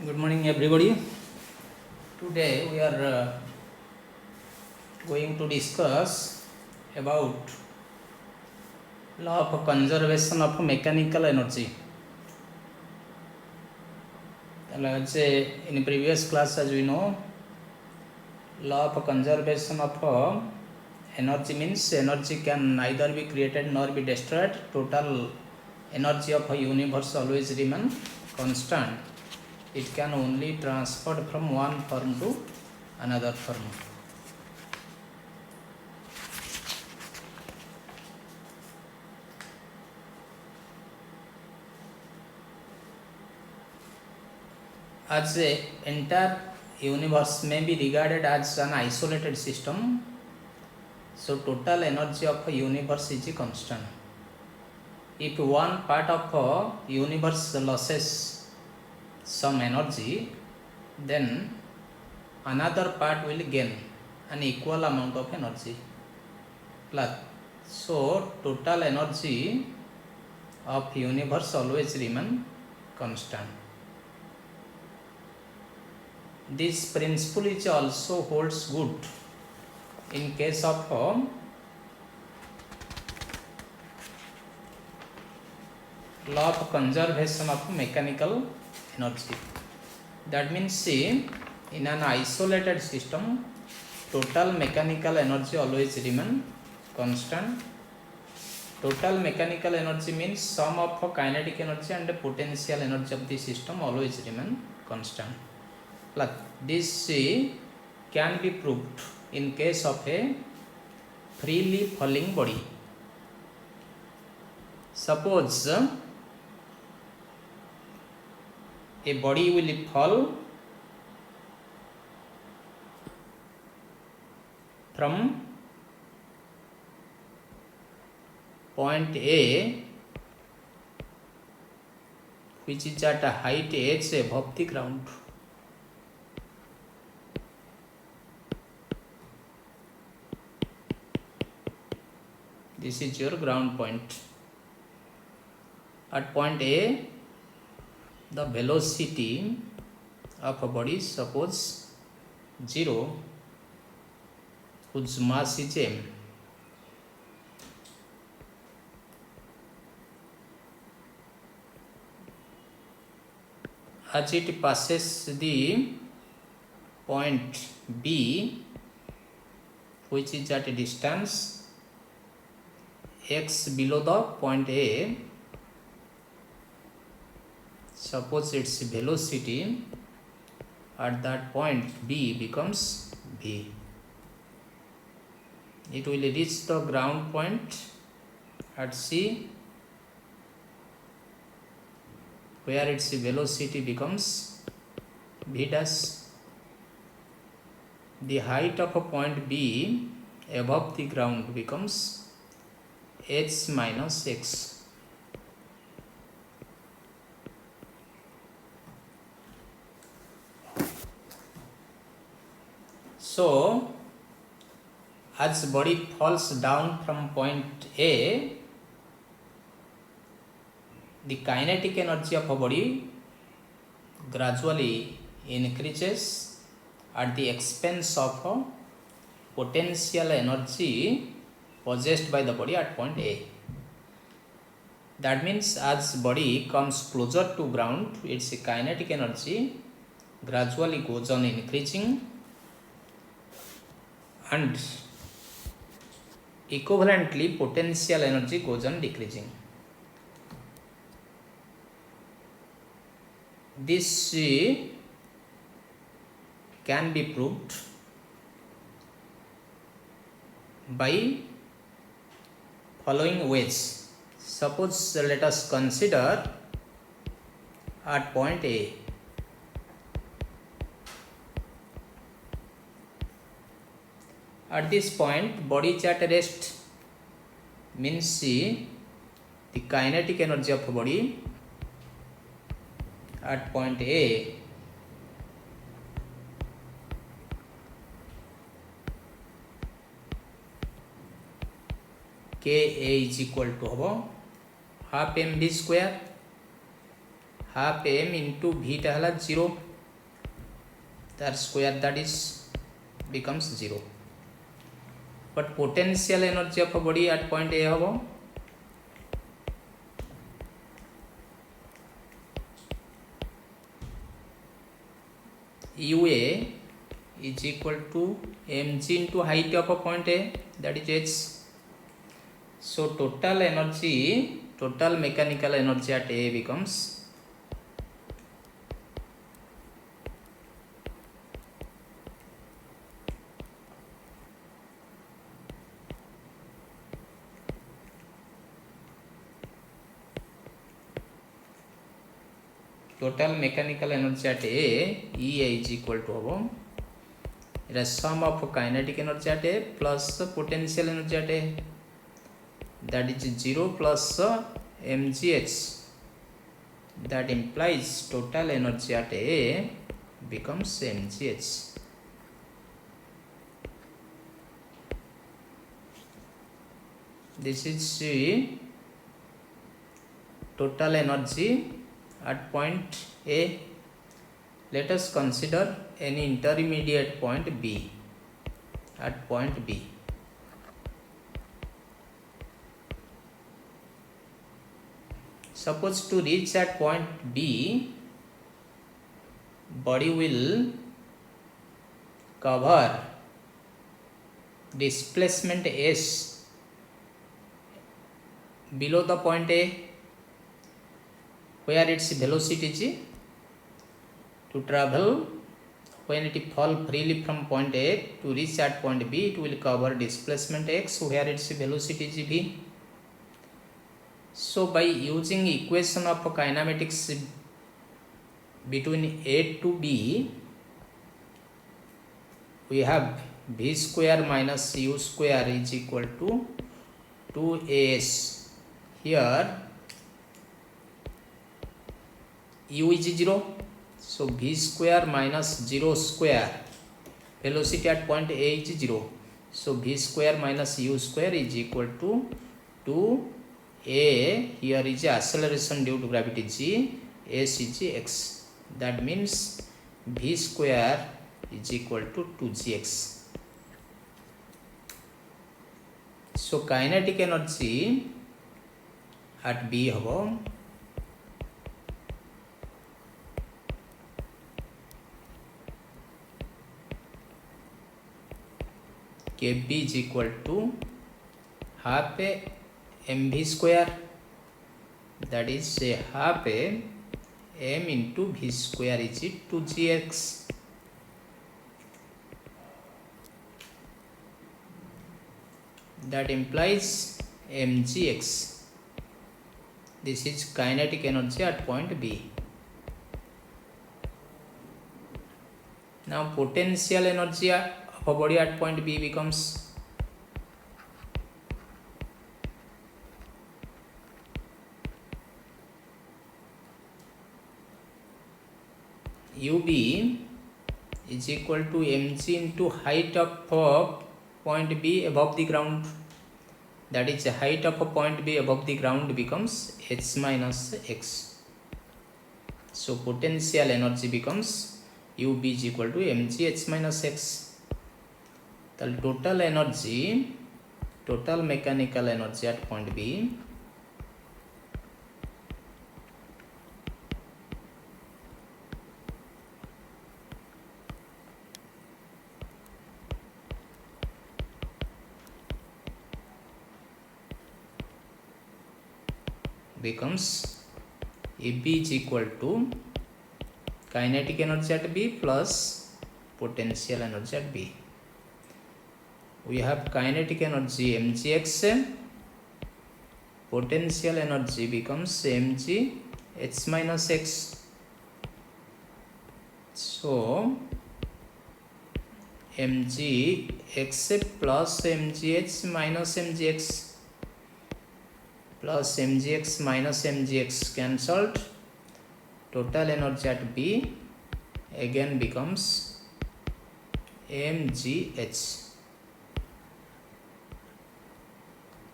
Good morning, everybody. Today we are going to discuss about law of conservation of mechanical energy. In previous class, as we know, law of conservation of energy means energy can neither be created nor be destroyed. Total energy of a universe always remain constant. It can only transferred from one form to another form. As the entire universe may be regarded as an isolated system, so total energy of a universe is constant. If one part of a universe loses some energy, then another part will gain an equal amount of energy. So total energy of universe always remain constant. This principle is also holds good in case of law of conservation of mechanical energy. That means, see, in an isolated system, total mechanical energy always remain constant. Total mechanical energy means sum of kinetic energy and potential energy of the system always remain constant. This can be proved in case of a freely falling body. Suppose a body will fall from point A, which is at a height h above the ground. This is your ground point. At point A, the velocity of a body, suppose 0, whose mass is m. As it passes the point B, which is at a distance x below the point A, suppose its velocity at that point B becomes v. It will reach the ground point at C, where its velocity becomes v dash. The height of a point B above the ground becomes h minus x. So, as body falls down from point A, the kinetic energy of a body gradually increases at the expense of potential energy possessed by the body at point A. That means as body comes closer to ground, its kinetic energy gradually goes on increasing, and equivalently potential energy goes on decreasing. This can be proved by following ways. Suppose let us consider at point A. At this point, body is at rest, means the kinetic energy of a body at point A Ka is equal to half mv square, half m into v टा हला 0 their square, that is becomes 0. But potential energy of a body at point A hobo UA is equal to mg into height of a point A, that is h. So total energy, total mechanical energy at A becomes total mechanical energy at A, EA is equal to hobo the sum of kinetic energy at A plus potential energy at A, that is 0 plus mgh. That implies total energy at A becomes mgh. This is the total energy at point A. Let us consider any intermediate point B. At point B, suppose to reach at point B, body will cover displacement s below the point A, where its velocity is to travel. When it fall freely from point A to reach at point B, it will cover displacement x, where its velocity is v. So by using equation of kinematics between A to B, we have v square minus u square is equal to 2as. Here u is 0, so v square minus 0 square, velocity at point A is 0, so v square minus u square is equal to 2a. Here is acceleration due to gravity g, s is x, that means v square is equal to 2gx. So kinetic energy at B hobo kb is equal to half a mv square, that is a half a m into v square is 2gx. That implies mgx. This is kinetic energy at point B. Now potential energy of a body at point B becomes UB is equal to mg into height of point B above the ground, that is the height of a point B above the ground becomes h minus x. So potential energy becomes UB is equal to mg h minus x. The total energy, total mechanical energy at point B becomes AB is equal to kinetic energy at B plus potential energy at B. We have kinetic energy mgx, potential energy becomes mg h minus x. So mg x plus mgh minus mgx plus mgx minus mgx cancelled. Total energy at B again becomes mgh.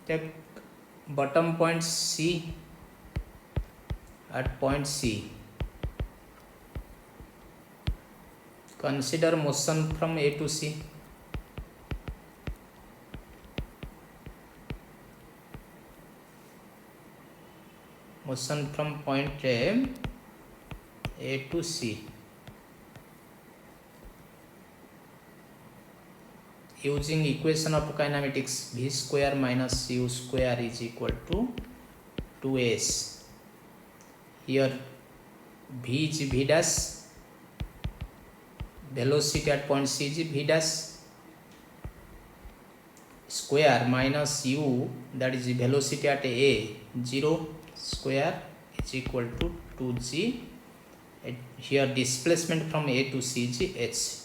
Take bottom point C. At point C, Consider motion from A to C. Motion from point A to C. Using equation of kinematics, v square minus u square is equal to 2s. Here v is v dash, velocity at point C is v dash, square minus u, that is velocity at A, 0 square is equal to 2g. Here displacement from A to C is h.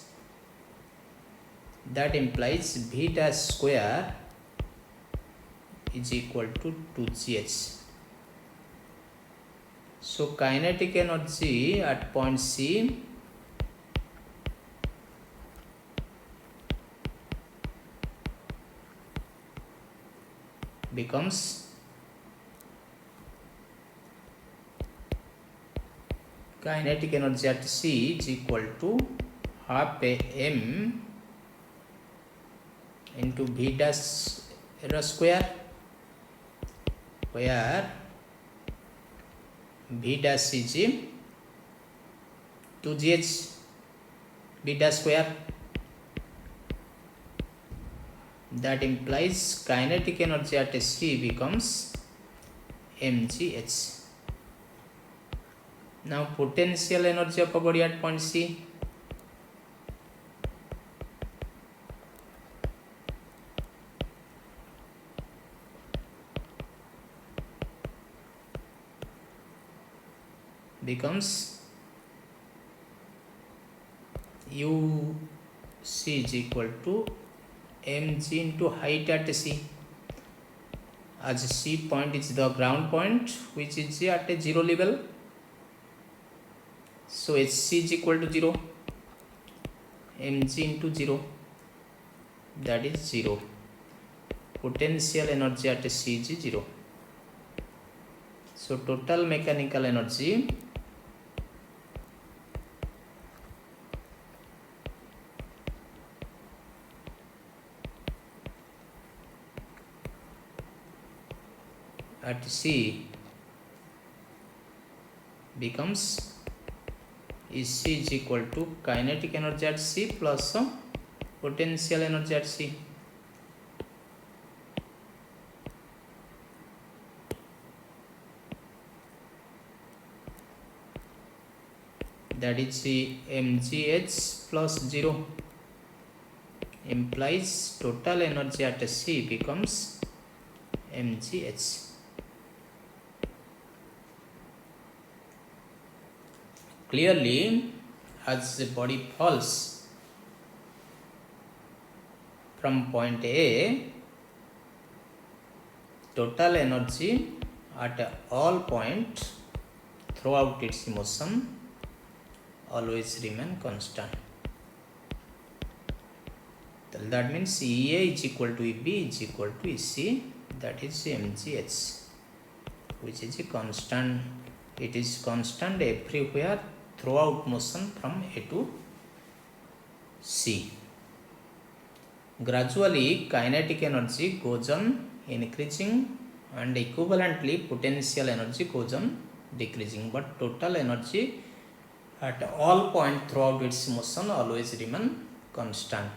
That implies v dash square is equal to 2gh. So kinetic energy at point C becomes kinetic energy at C is equal to half m into v dash square, where v dash is 2gh v dash square. That implies kinetic energy at C becomes mgh. Now potential energy of a body at point C. Becomes u c is equal to mg into height at C, as C point is the ground point which is at a 0 level. So hc is equal to 0, mg into 0, that is 0. Potential energy at C is 0. So total mechanical energy at C becomes Ec is equal to kinetic energy at C plus potential energy at C. That is mgh plus 0 implies total energy at C becomes mgh. Clearly, as the body falls from point A, total energy at all points throughout its motion always remain constant. That means EA is equal to EB is equal to EC, that is mgh, which is a constant. It is constant everywhere throughout motion from A to C. Gradually, kinetic energy goes on increasing and equivalently potential energy goes on decreasing, but total energy at all points throughout its motion always remain constant.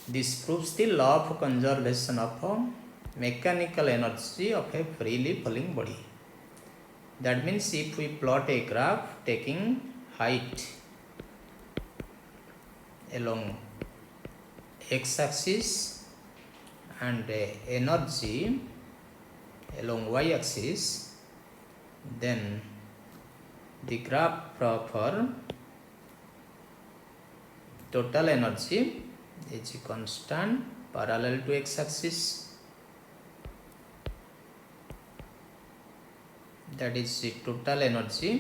This proves the law of conservation of mechanical energy of a freely falling body. That means if we plot a graph taking height along x-axis and energy along y-axis, then the graph for total energy is constant parallel to x-axis, that is the total energy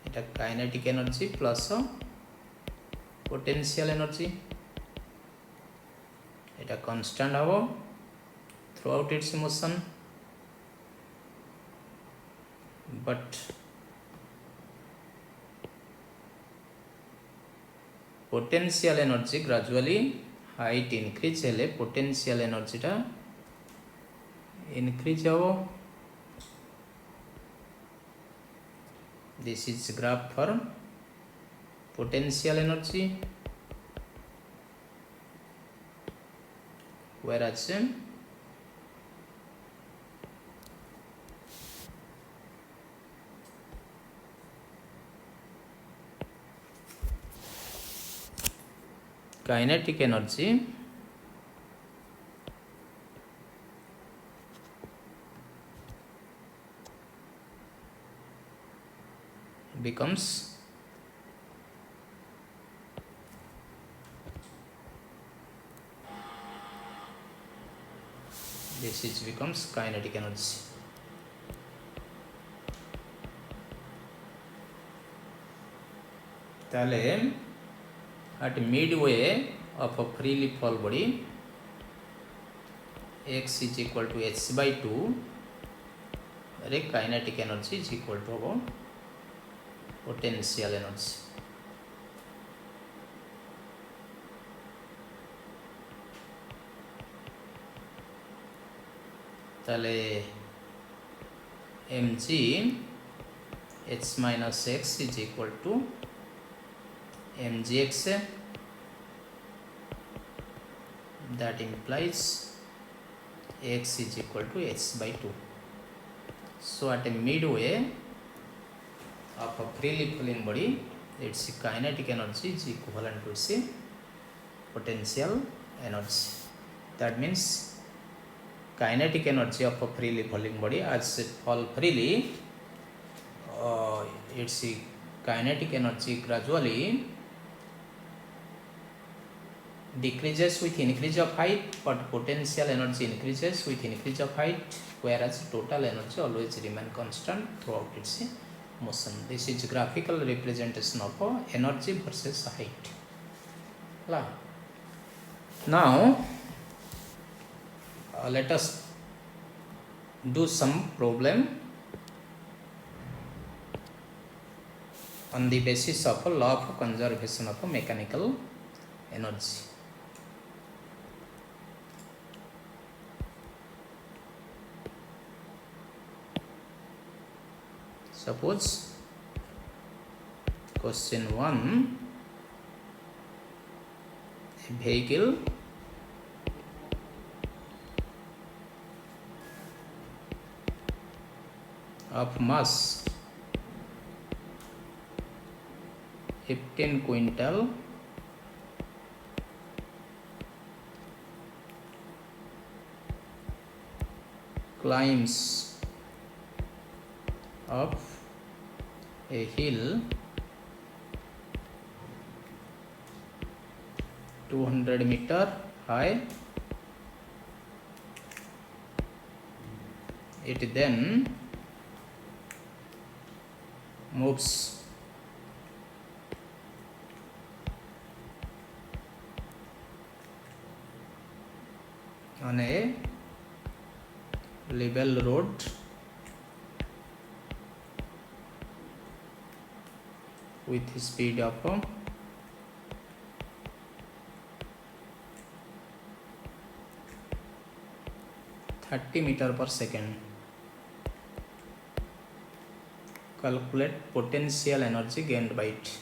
এটা kinetic energy plus potential energy, এটা constant হব throughout its motion, but potential energy gradually height increase हेले potential एनर्जीटा increase हो. This is graph for potential energy, whereas kinetic energy becomes kinetic energy. ताले at midway of a freely fall body x is equal to h by 2 where kinetic energy is equal to potential energy. ताले mg h minus x is equal to mgx, that implies x is equal to h by 2. So at a midway of a freely falling body, its kinetic energy is equivalent to its potential energy. That means kinetic energy of a freely falling body as it fall freely, its kinetic energy gradually decreases with increase of height, but potential energy increases with increase of height, whereas total energy always remain constant throughout its motion. This is graphical representation of energy versus height. Now let us do some problem on the basis of a law of conservation of mechanical energy. Suppose question 1, a vehicle of mass 15 quintal climbs up a hill 200 meter high. It then moves on a level road with speed of 30 meter per second. Calculate potential energy gained by it.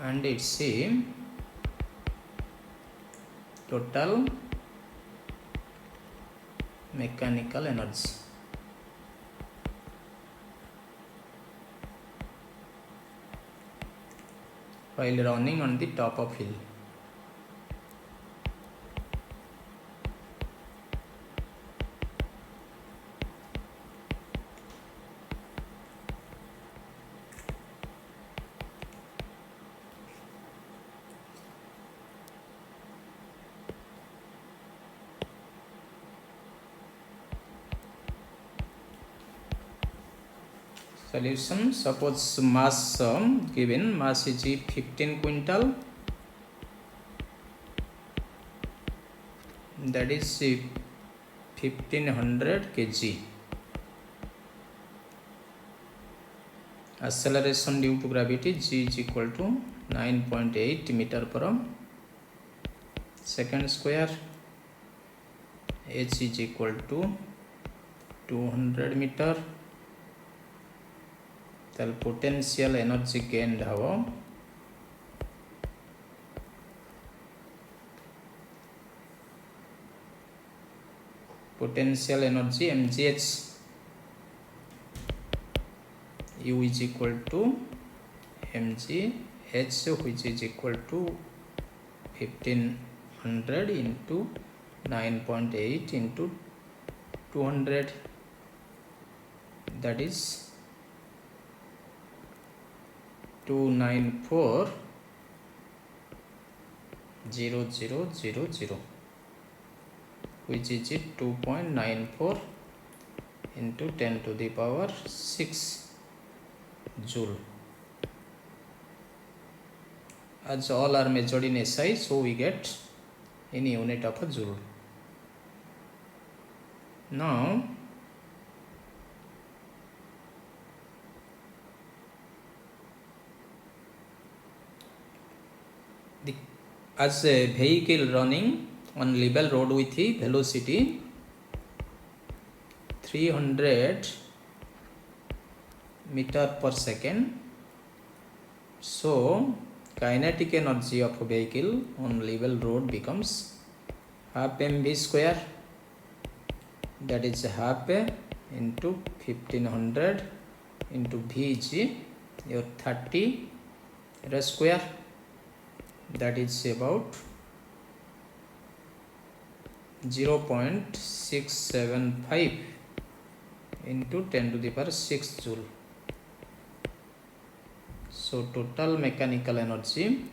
And it's a total mechanical energy. While running on the top of hill. Solution, suppose mass given, mass is 15 quintal, that is 1500 kg. Acceleration due to gravity, g is equal to 9.8 meter per second square. H is equal to 200 meter. The potential energy gained habo potential energy mgh, U is equal to mgh, which is equal to 1500 into 9.8 into 200, that is 294,0000, which is 2.94 into 10 to the power 6 joule. As all are measured in SI, so we get in unit of a joule. Now as a vehicle running on level road with a velocity 300 meter per second, so kinetic energy of a vehicle on level road becomes half mv square, that is half into 1500 into v is your 30 square, that is about 0.675 into 10 to the power 6 joule. So total mechanical energy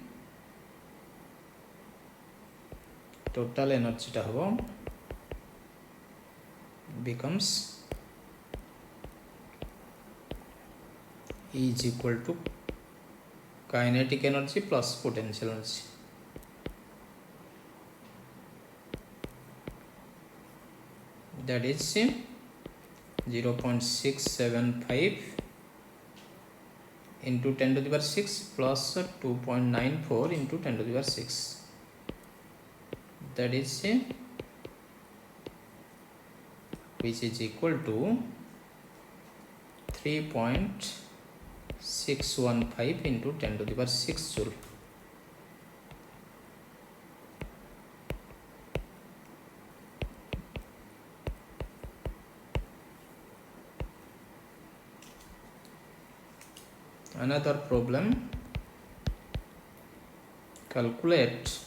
becomes E is equal to kinetic energy plus potential energy. That is 0.675 into 10 to the power 6 plus 2.94 into 10 to the power 6. That is which is equal to 3.615 into 10 to the power 6 joule. Another problem, calculate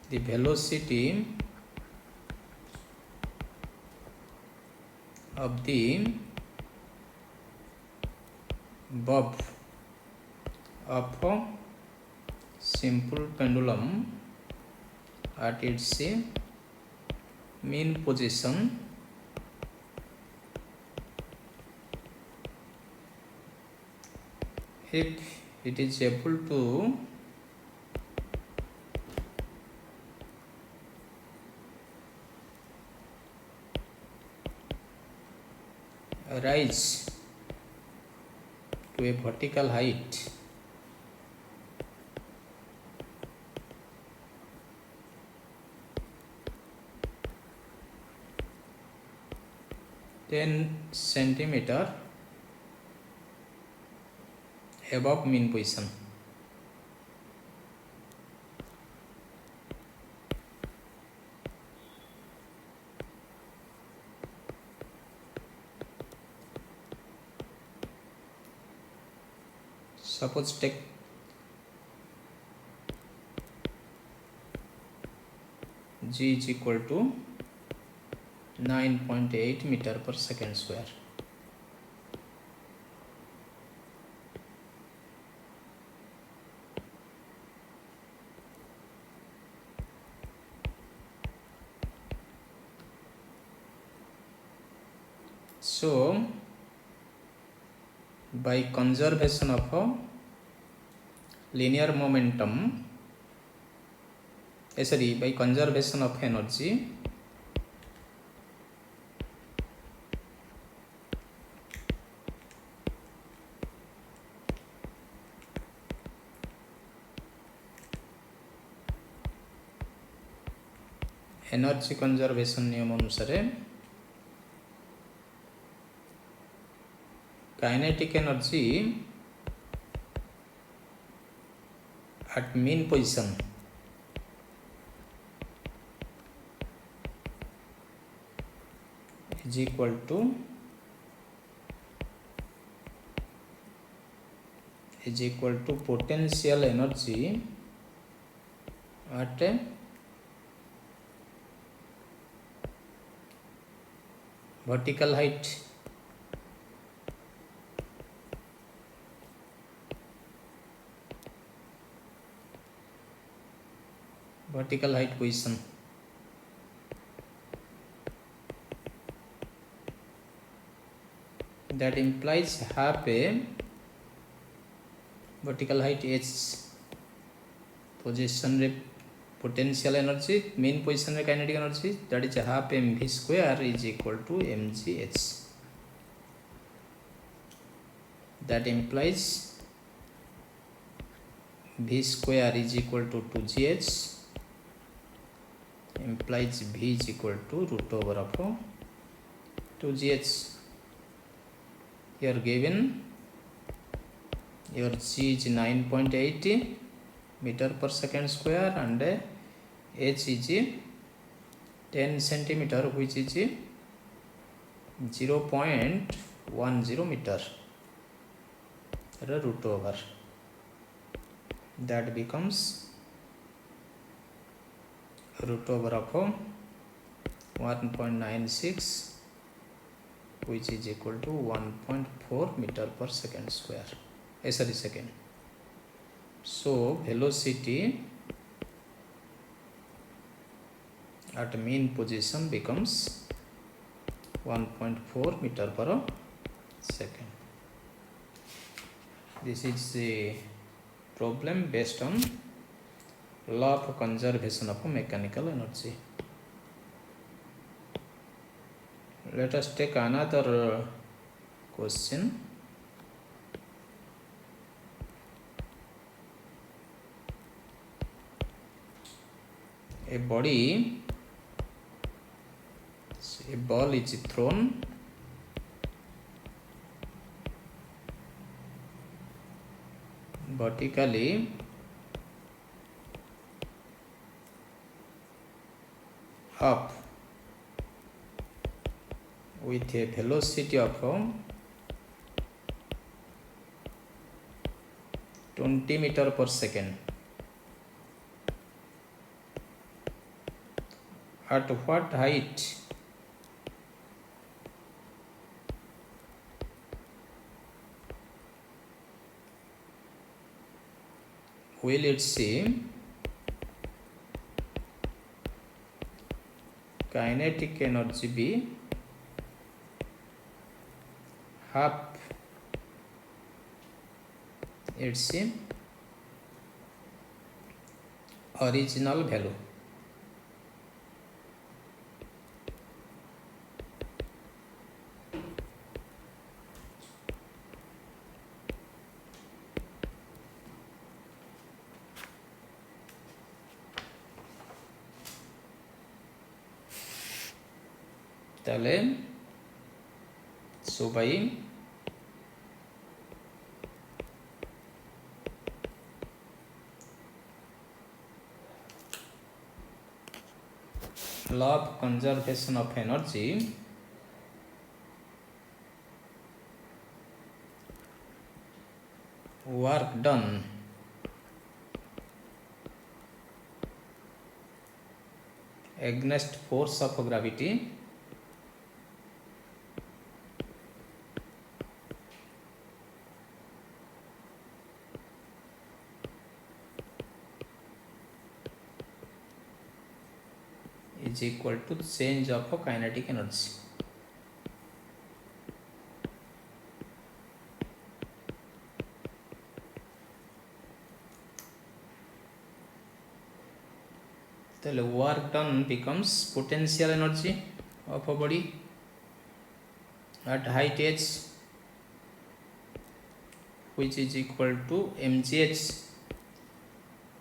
the velocity of the bob of a simple pendulum at its mean position if it is able to rise to a vertical height centimeter above mean position. Suppose take G is equal to 9.8 meter per second square. So by conservation of linear momentum, by conservation of energy, energy conservation नियम अनुसार kinetic energy at mean position is equal to potential energy at vertical height position. That implies half a vertical height h position रे potential energy mean position रे kinetic energy, that is half mv square is equal to mgh. That implies v square is equal to 2gh, implies v is equal to root over of 2gh. Here given your g is 9.8 meter per second square and h is 10 centimeter, which is 0.10 meter, root over. That becomes root over of 1.96, which is equal to 1.4 meter per second square. Second. So velocity at mean position becomes 1.4 meter per second. This is the problem based on law of conservation of mechanical energy. Let us take another question. A ball is thrown vertically up with a velocity of 20 meter per second. At what height will it see kinetic energy be half its original value? তাহলে সবাই law of conservation of energy work done against force of gravity is equal to change of kinetic energy. The work done becomes potential energy of a body at height h, which is equal to mgh,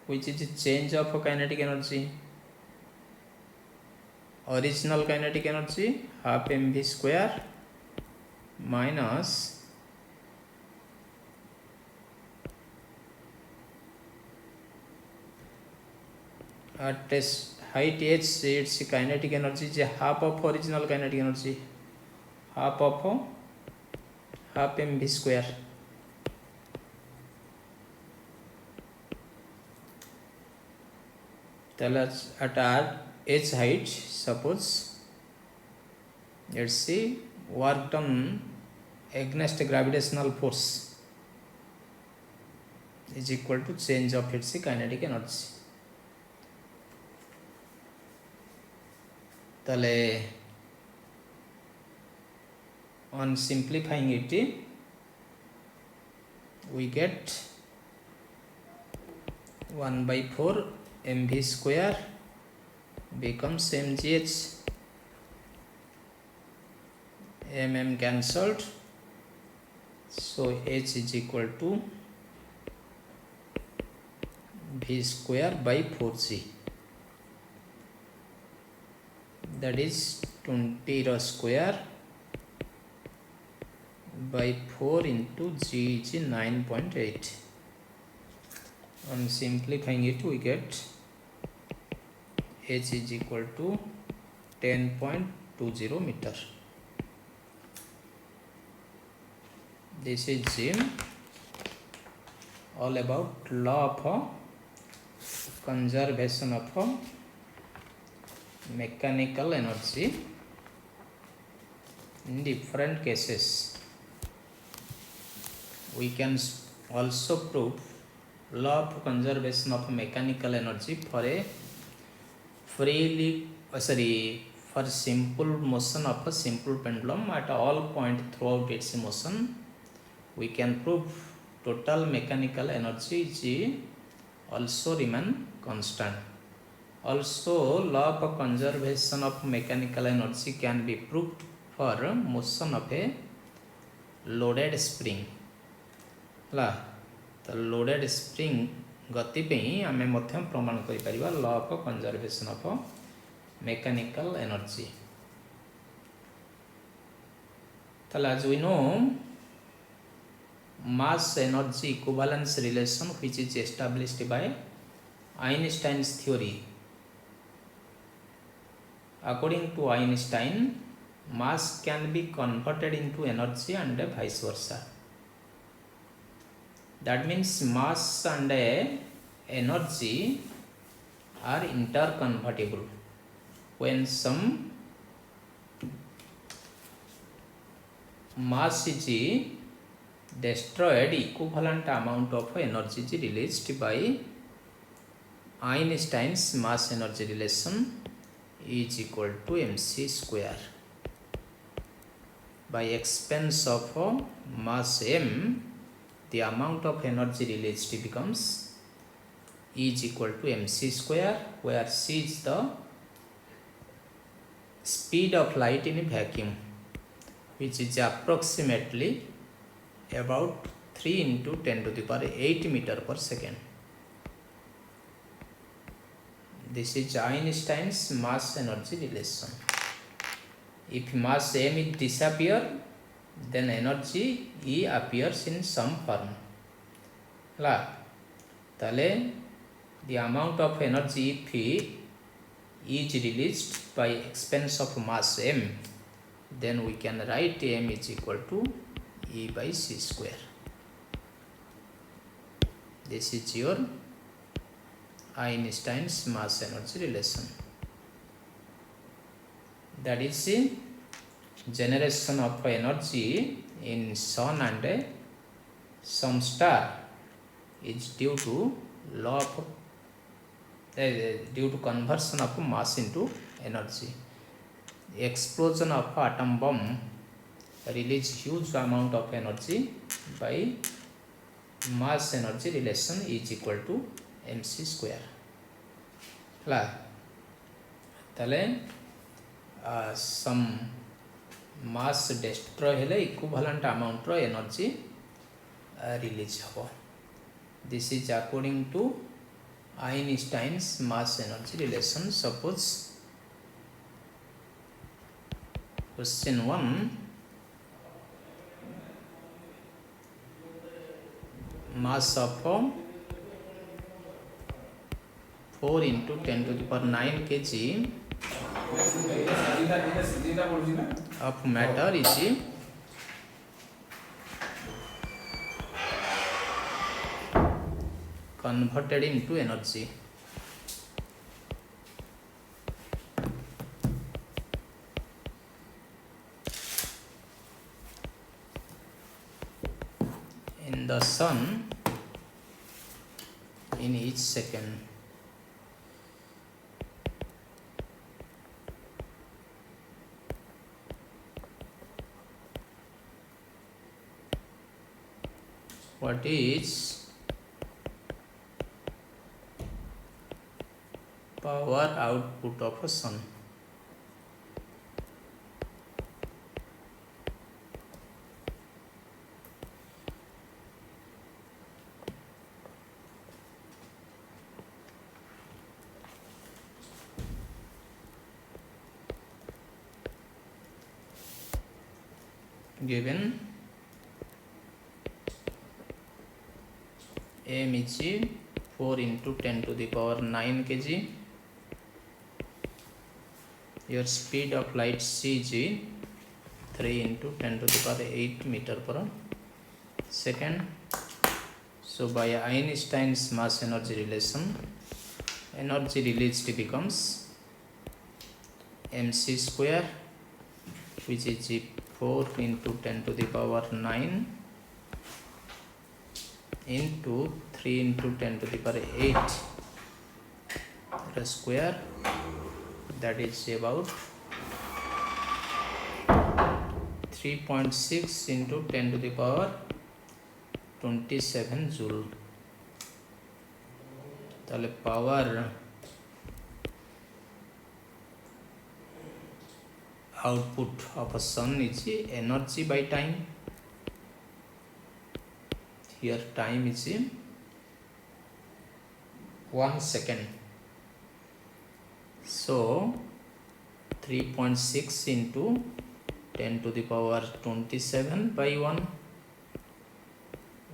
which is change of kinetic energy. Original kinetic energy half mv square minus at this height h, its kinetic energy is half of original kinetic energy, half of half mv square. At h height, suppose let's see work done against gravitational force is equal to change of its kinetic energy. On simplifying it, we get 1/4 mv square becomes mgh, cancelled, so h is equal to v square by 4g, that is 20 rho square by 4 into g is 9.8. On simplifying it, we get h is equal to 10.20 meter. This is all about law of conservation of mechanical energy in different cases. We can also prove law of conservation of mechanical energy for a for simple motion of a simple pendulum at all point throughout its motion. We can prove total mechanical energy is also remain constant. Also, law of conservation of mechanical energy can be proved for motion of a loaded spring. तो loaded spring गति पे आम प्रमाण कर law of conservation of mechanical energy. As we know, mass energy equivalence relation, which is established by Einstein's theory. According to Einstein, mass can be converted into energy and vice versa. That means mass and energy are interconvertible. When some mass is destroyed, equivalent amount of energy is released by Einstein's mass energy relation is equal to mc square. By expense of mass m, the amount of energy released becomes is equal to mc square, where c is the speed of light in a vacuum, which is approximately about 3 into 10 to the power 8 meter per second. This is Einstein's mass energy relation. If mass m is disappear, then energy E appears in some form. The amount of energy if is released by expense of mass m, then we can write m is equal to E by c square. This is your Einstein's mass energy relation. that is generation of energy in sun and some star is due to law of due to conversion of mass into energy. Explosion of atom bomb release huge amount of energy by mass energy relation is equal to mc square ହେଲା ତାହେଲେ some mass destroy ହେଲେ equivalent amount ର energy release ହେବ. This is according to Einstein's mass energy relation. Suppose question 1, mass of 4 into 10 to the power 9 kg of matter is converted into energy. In the sun in each second. What is power output of a sun? Given m is 4 into 10 to the power 9 kg. Your speed of light c is 3 into 10 to the power 8 meter per second. So by Einstein's mass energy relation, energy released becomes mc square, which is 4 into 10 to the power 9 into 3 into 10 to the power 8 square, that is about 3.6 into 10 to the power 27 joule. তাহলে power output of a sun is energy by time. Here time is 1 second. So 3.6 into 10 to the power 27 by 1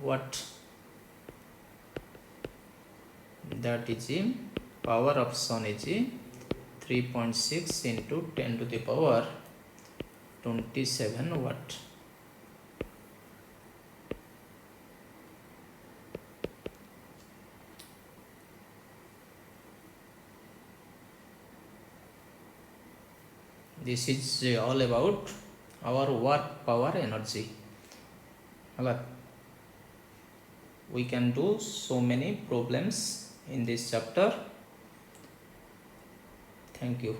watt. That is power of sun is 3.6 into 10 to the power 27 watt. This is all about our work power energy. We can do so many problems in this chapter. Thank you.